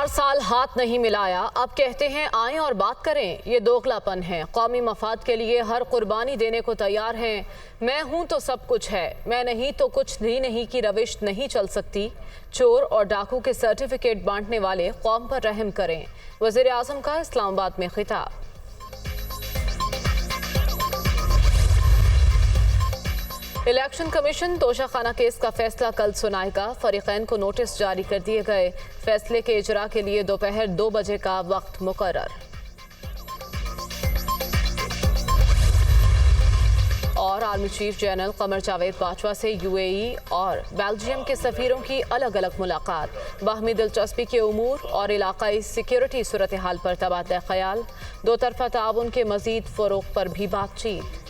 4 साल हाथ नहीं मिलाया, अब कहते हैं आएं और बात करें। ये दोगलापन है। कौमी मफाद के लिए हर कुर्बानी देने को तैयार हैं। मैं हूं तो सब कुछ है, मैं नहीं तो कुछ भी नहीं की रविश नहीं चल सकती। चोर और डाकू के सर्टिफिकेट बांटने वाले कौम पर रहम करें। वज़ीर आज़म का इस्लामाबाद में खिताब। इलेक्शन कमीशन तोशाखाना केस का फैसला कल सुनाएगा। फरीकैन को नोटिस जारी कर दिए गए। फैसले के इजरा के लिए दोपहर 2 बजे का वक्त मुकर्रर। और army chief general Qamar Javed Bajwa से यूएई और बेल्जियम के सफीरों की अलग अलग मुलाकात। बाहमी दिलचस्पी के उमूर और इलाकाई सिक्योरिटी सूरत हाल पर तबादला ख्याल। दो तरफा ताउन के मजीद फ़रोग़ पर भी बातचीत।